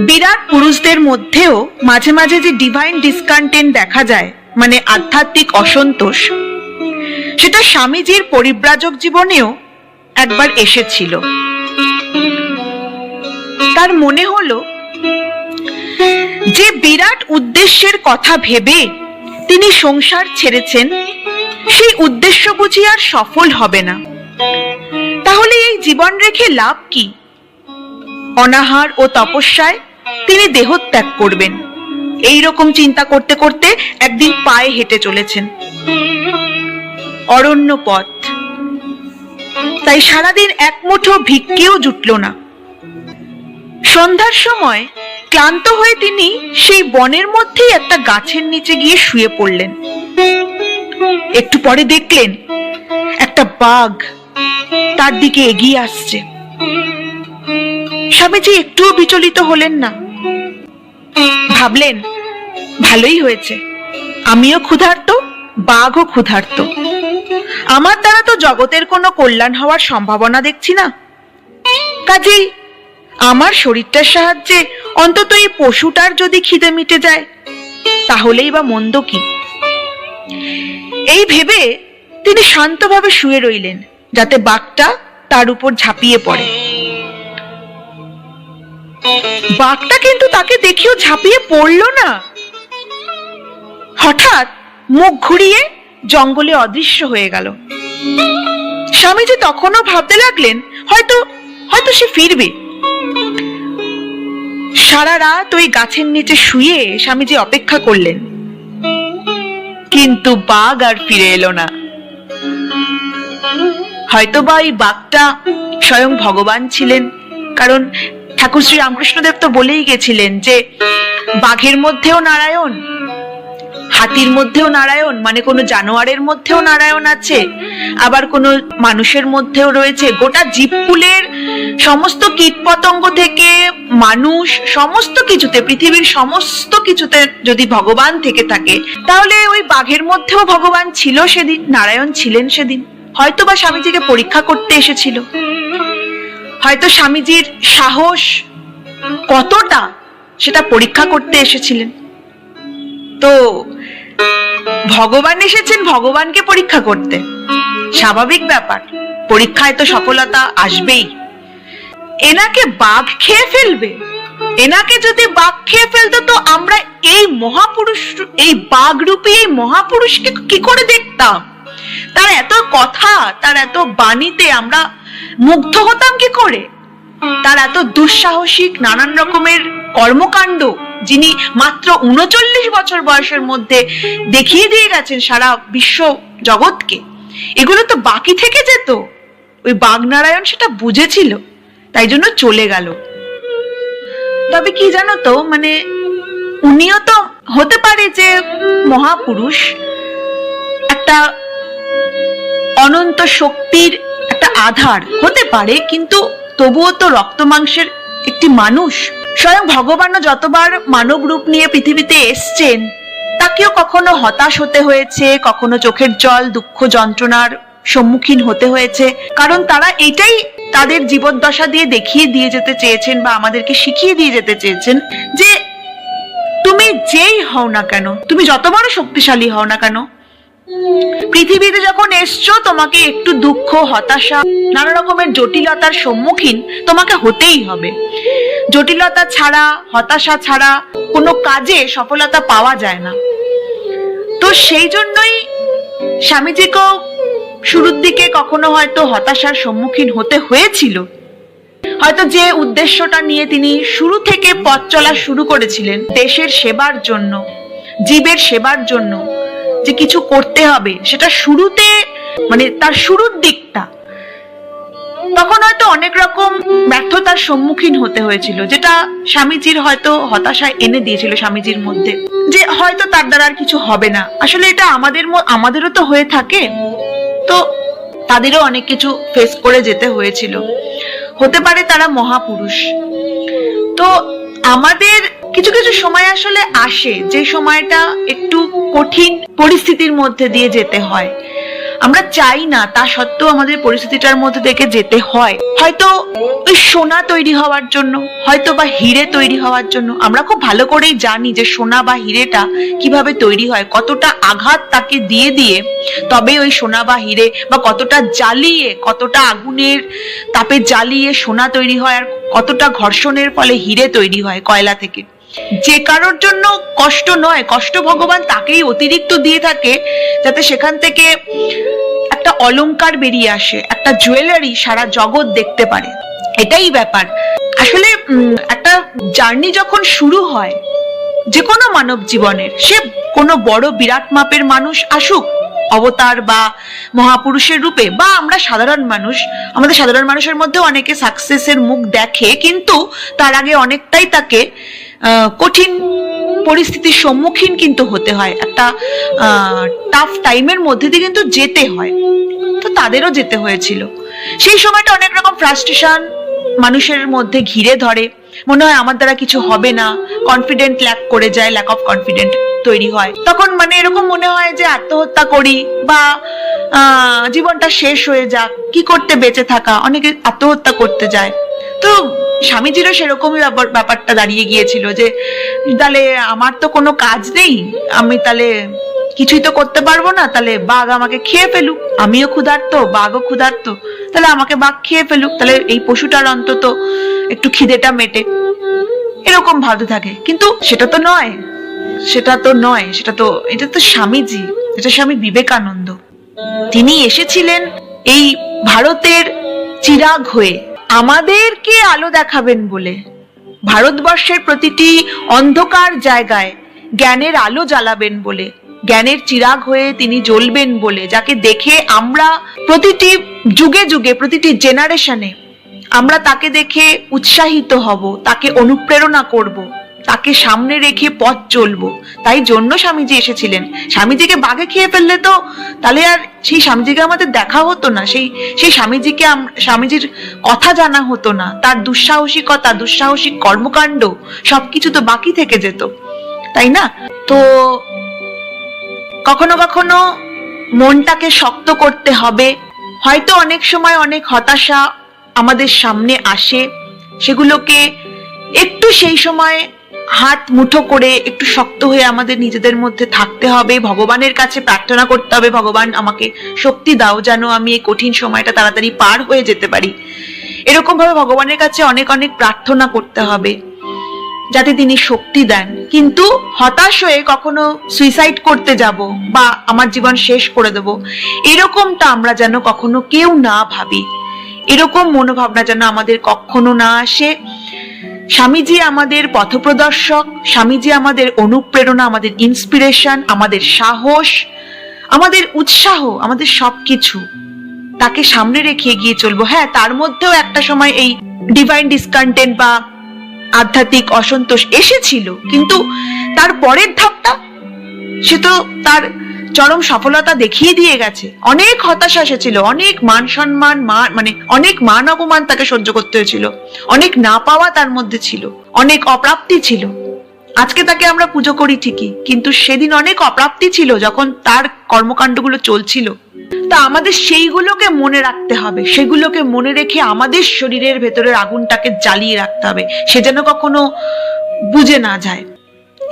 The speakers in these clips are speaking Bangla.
বিরাট পুরুষদের মধ্যেও মাঝে মাঝে যে ডিভাইন ডিসকন্টেন্ট দেখা যায়, মানে আধ্যাত্মিক অসন্তোষ, সেটা স্বামীজির পরিব্রাজক জীবনেও একবার এসেছিল। তার মনে হলো যে বিরাট উদ্দেশ্যের কথা ভেবে তিনি সংসার ছেড়েছেন, সেই উদ্দেশ্য বুঝি আর সফল হবে না। তাহলে এই জীবন রেখে লাভ কি? অনাহার ও তপস্যায় তিনি দেহত্যাগ করবেন, এই রকম চিন্তা করতে করতে একদিন পায়ে হেঁটে চলেছেন অরণ্য পথ। তাই সারাদিন এক মুঠো ভিক্ষেও জুটল না। সন্ধ্যার সময় ক্লান্ত হয়ে তিনি সেই বনের মধ্যেই একটা গাছের নিচে গিয়ে শুয়ে পড়লেন। একটু পরে দেখলেন একটা বাঘ তার দিকে এগিয়ে আসছে। স্বামীজি একটুও বিচলিত হলেন না। ভাবলেন, ভালোই হয়েছে, আমিও ক্ষুধার্ত, বাঘও ক্ষুধার্ত। আমার দ্বারা তো জগতের কোনো কল্যাণ হওয়ার সম্ভাবনা দেখছি না। কাজেই আমার শরীরটার সাহায্যে অন্তত এই পশুটার যদি খিদে মিটে যায়, তাহলেই বা মন্দ কি? এই ভেবে তিনি শান্তভাবে শুয়ে রইলেন, যাতে বাঘটা তার উপর ঝাঁপিয়ে পড়ে। বাঘটা কিন্তু তাকে দেখেও ঝাঁপিয়ে পড়ল না। হঠাৎ মুখ ঘুরিয়ে জঙ্গলে অদৃশ্য হয়ে গেল। স্বামীজি তখনও ভাবতে লাগলেন, হয়তো সে ফিরবে। সারা রাত ওই গাছের নিচে শুয়ে স্বামীজি অপেক্ষা করলেন, কিন্তু বাঘ আর ফিরে এলো না। হয়তোবা এই বাঘটা স্বয়ং ভগবান ছিলেন, কারণ ঠাকুর শ্রী রামকৃষ্ণদেব তো বলেই গেছিলেন যে বাঘের মধ্যেও নারায়ণ, হাতির মধ্যেও নারায়ণ, মানে কোনো জানোয়ারের মধ্যেও নারায়ণ আছে, আবার কোনো মানুষের মধ্যেও রয়েছে। গোটা জীবকুলের সমস্ত কীটপতঙ্গ থেকে মানুষ, সমস্ত কিছুতে, পৃথিবীর সমস্ত কিছুতে যদি ভগবান থেকে থাকে, তাহলে ওই বাঘের মধ্যেও ভগবান ছিল সেদিন, নারায়ণ ছিলেন সেদিন। হয়তো বা স্বামীজিকে পরীক্ষা করতে এসেছিল, হয়তো স্বামীজির সাহস কতটা সেটা পরীক্ষা করতে এসেছিলেন। তো ভগবান এসেছেন ভগবানকে পরীক্ষা করতে, স্বাভাবিক ব্যাপার, পরীক্ষায় তো সফলতা আসবেই। এনাকে বাঘ খেয়ে ফেলবে, এনাকে যদি বাঘ খেয়ে ফেলতো তো আমরা এই মহাপুরুষ, এই বাঘ রূপী এই মহাপুরুষকে কি করে দেখতাম? তার এত কথা, তার এত বাণীতে আমরা মুগ্ধ হতাম কি করে? তার এত দুঃসাহসিক নানান রকমের কর্মকাণ্ড, যিনি মাত্র ৩৯ বছর বয়সের মধ্যে দেখিয়ে দিয়ে গেছেন সারা বিশ্ব জগৎকে, এগুলো তো বাকি থেকে যেত। ওই বাঘনারায়ণ সেটা বুঝেছিল, তাই জন্য চলে গেল। তবে কি জানো তো, মানে উনিও তো হতে পারে যে মহাপুরুষ, একটা অনন্ত শক্তির একটা আধার হতে পারে, কিন্তু তবুও তো রক্ত মাংসের একটি মানুষ। স্বয়ং ভগবানও যতবার মানব রূপ নিয়ে পৃথিবীতে এসছেন, তাকেও কখনো হতাশ হতে হয়েছে, কখনো চোখের জল, দুঃখ, যন্ত্রণার সম্মুখীন হতে হয়েছে, কারণ তারা এটাই তাদের জীবদ্দশা দিয়ে দেখিয়ে দিয়ে যেতে চেয়েছেন, বা আমাদেরকে শিখিয়ে দিয়ে যেতে চেয়েছেন যে তুমি যেই হও না কেন, তুমি যত বড় শক্তিশালী হও না কেন, পৃথিবীতে যখন এসছো তোমাকে একটু দুঃখ, হতাশা, নানা রকমের জটিলতার সম্মুখীন তোমাকে হতেই হবে। জটিলতা ছাড়া, হতাশা ছাড়া কোনো কাজে সফলতা পাওয়া যায় না। তো সেই জন্যই স্বামীজিকেও শুরুর দিকে কখনো হয়তো হতাশার সম্মুখীন হতে হয়েছিল। হয়তো যে উদ্দেশ্যটা নিয়ে তিনি শুরু থেকে পথ চলা শুরু করেছিলেন, দেশের সেবার জন্য, জীবের সেবার জন্য যে কিছু করতে হবে, সেটা শুরুতে, মানে তার শুরুর দিকটা, তখন হয়তো অনেক রকম ব্যর্থতার সম্মুখীন হতে হয়েছিল, যেটা স্বামীজির হয়তো হতাশা এনে দিয়েছিল স্বামীজির মধ্যে, যে হয়তো তার দ্বারা আর কিছু হবে না। আসলে এটা আমাদেরও তো হয়ে থাকে, তো তাদেরও অনেক কিছু ফেস করে যেতে হয়েছিল। হতে পারে তারা মহাপুরুষ। তো আমাদের কিছু কিছু সময় আসলে আসে যে সময়টা একটু কঠিন পরিস্থিতির মধ্যে দিয়ে যেতে হয়। আমরা চাই না, তা সত্ত্বেও আমাদের পরিস্থিতিটার মধ্যে থেকে যেতে হয়। হয়তো ওই সোনা তৈরি হওয়ার জন্য, হয়তো বা হিরে তৈরি হওয়ার জন্য। আমরা খুব ভালো করেই জানি যে সোনা বা হিরেটা কিভাবে তৈরি হয়, কতটা আঘাত তাকে দিয়ে দিয়ে তবে ওই সোনা বা হিরে, বা কতটা জ্বালিয়ে, কতটা আগুনের তাপে জ্বালিয়ে সোনা তৈরি হয়, আর কতটা ঘর্ষণের ফলে হিরে তৈরি হয় কয়লা থেকে। যে কারোর জন্য কষ্ট নয়, কষ্ট ভগবান তাকেই অতিরিক্ত দিয়ে থাকে, যাতে সেখান থেকে একটা অলংকার বেরিয়ে আসে, একটা জুয়েলারি সারা জগৎ দেখতে পারে। এটাই ব্যাপার। আসলে একটা জার্নি যখন শুরু হয় যে কোনো মানব জীবনের, সে কোনো বড় বিরাট মাপের মানুষ আসুক অবতার বা মহাপুরুষের রূপে, বা আমরা সাধারণ মানুষ, আমাদের সাধারণ মানুষের মধ্যে অনেকে সাকসেসের মুখ দেখে, কিন্তু তার আগে অনেকটাই তাকে কঠিন পরিস্থিতির সম্মুখীন কিন্তু হতে হয়, একটা টাফ টাইমের মধ্যে দিয়ে কিন্তু যেতে হয়। তো তাদেরও যেতে হয়েছিল। সেই সময়টা অনেক রকম ফ্রাস্ট্রেশন মানুষের মধ্যে ঘিরে ধরে, মনে হয় আমার দ্বারা কিছু হবে না, কনফিডেন্ট ল্যাক করে যায়, ল্যাক অফ কনফিডেন্ট তৈরি হয়। তখন মানে এরকম মনে হয় যে আত্মহত্যা করি, বা জীবনটা শেষ হয়ে যাক, কি করতে বেঁচে থাকা, অনেকে আত্মহত্যা করতে যায়। তো স্বামীজিরও সেরকমই ব্যাপারটা দাঁড়িয়ে গিয়েছিল যে তাহলে আমার তো কোনো কাজ নেই, আমি তাহলে কিছুই তো করতে পারবো না, তাহলে বাঘ আমাকে খেয়ে ফেলুক, আমিও ক্ষুধার্ত, বাঘও ক্ষুধার্ত, তাহলে আমাকে বাঘ খেয়ে ফেলুক, তাহলে এই পশুটার অন্তত একটু খিদেটা মেটে, এরকম ভাবতে থাকে। কিন্তু সেটা তো নয়, এটা তো স্বামীজি, এটা স্বামী বিবেকানন্দ। তিনি এসেছিলেন এই ভারতের চিরাগ হয়ে, আমাদেরকে আলো দেখাবেন বলে, ভারতবর্ষের প্রতিটি অন্ধকার জায়গায় জ্ঞানের আলো জ্বালাবেন বলে, জ্ঞানের চিরাগ হয়ে তিনি জ্বলবেন বলে, যাকে দেখে আমরা প্রতিটি যুগে যুগে, প্রতিটি জেনারেশনে আমরা তাকে দেখে উৎসাহিত হব, তাকে অনুপ্রেরণা করব, তাকে সামনে রেখে পথ চলবো। তাই জন্য স্বামীজি এসেছিলেন। স্বামীজিকে বাঘে খেয়ে ফেললে তো তাহলে আর সেই স্বামীজিকে আমাদের দেখা হতো না, সেই স্বামীজিকে, স্বামীজির কথা জানা হতো না, তার দুঃসাহসিকতা, দুঃসাহসিক কর্মকাণ্ড সবকিছু তো বাকি থেকে যেত, তাই না? তো কখনো কখনো মনটাকে শক্ত করতে হবে। হয়তো অনেক সময় অনেক হতাশা আমাদের সামনে আসে, সেগুলোকে একটু সেই সময় হাত মুঠো করে একটু শক্ত হয়ে আমাদের নিজেদের মধ্যে থাকতে হবে, ভগবানের কাছে প্রার্থনা করতে হবে, ভগবান আমাকে শক্তি দাও যেন আমি এই কঠিন সময়টা তাড়াতাড়ি পার হয়ে যেতে পারি। এরকম ভাবে ভগবানের কাছে অনেক অনেক প্রার্থনা করতে হবে যাতে তিনি শক্তি দেন। কিন্তু হতাশ হয়ে কখনো সুইসাইড করতে যাব বা আমার জীবন শেষ করে দেব, এরকমটা আমরা যেন কখনো কেউ না ভাবি, এরকম মনোভাবনা যেন আমাদের কখনো না আসে। স্বামীজি আমাদের পথপ্রদর্শক, স্বামীজি আমাদের অনুপ্রেরণা, আমাদের ইন্সপিরেশন, আমাদের সাহস, আমাদের উৎসাহ, আমাদের সবকিছু। তাকে সামনে রেখে এগিয়ে চলবো। হ্যাঁ, তার মধ্যেও একটা সময় এই ডিভাইন ডিসকন্টেন্ট বা আধ্যাত্মিক অসন্তোষ এসেছিল, কিন্তু তার পরের ধাপটা সে তো তার চরম সফলতা দেখিয়ে দিয়ে গেছে। অনেক হতাশা এসেছিল, অনেক মান সম্মান, মানে অনেক মান অপমান তাকে সহ্য করতে হয়েছিল, অনেক না পাওয়া তার মধ্যে ছিল, অনেক অপ্রাপ্তি ছিল। আজকে তাকে আমরা পুজো করি ঠিকই, কিন্তু সেদিন অনেক অপ্রাপ্তি ছিল যখন তার কর্মকাণ্ডগুলো চলছিল। তা আমাদের সেইগুলোকে মনে রাখতে হবে, সেগুলোকে মনে রেখে আমাদের শরীরের ভেতরের আগুনটাকে জ্বালিয়ে রাখতে হবে, সে যেন কখনো বুঝে না যায়।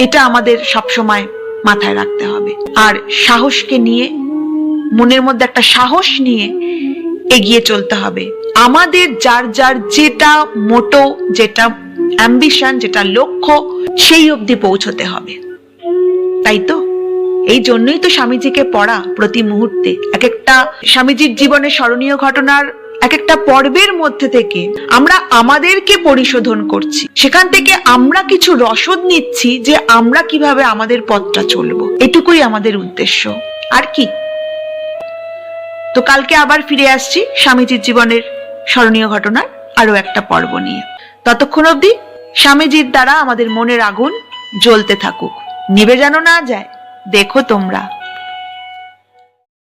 এটা আমাদের সবসময় মাথায় রাখতে হবে। আর সাহসকে নিয়ে, মনের মধ্যে একটা সাহস নিয়ে এগিয়ে চলতে হবে। আমাদের যার যার যেটা মোটো, যেটা অ্যাম্বিশন, যেটা লক্ষ্য, সেই অবধি পৌঁছতে হবে। তাই তো এই জন্যই তো স্বামীজিকে পড়া প্রতি মুহূর্তে, এক একটা স্বামীজির জীবনে স্মরণীয় ঘটনার এক একটা পর্বের মধ্যে থেকে আমরা আমাদেরকে পরিশোধন করছি, সেখান থেকে আমরা কিছু রসদ নিচ্ছি যে আমরা কিভাবে আমাদের পথটা চলবো। এটুকুই আমাদের উদ্দেশ্য, আর কি। তো কালকে আবার ফিরে আসছি স্বামীজির জীবনের স্মরণীয় ঘটনার আরো একটা পর্ব নিয়ে। ততক্ষণ অবধি স্বামীজির দ্বারা আমাদের মনের আগুন জ্বলতে থাকুক, নিভে যেন না যায়। দেখো তোমরা।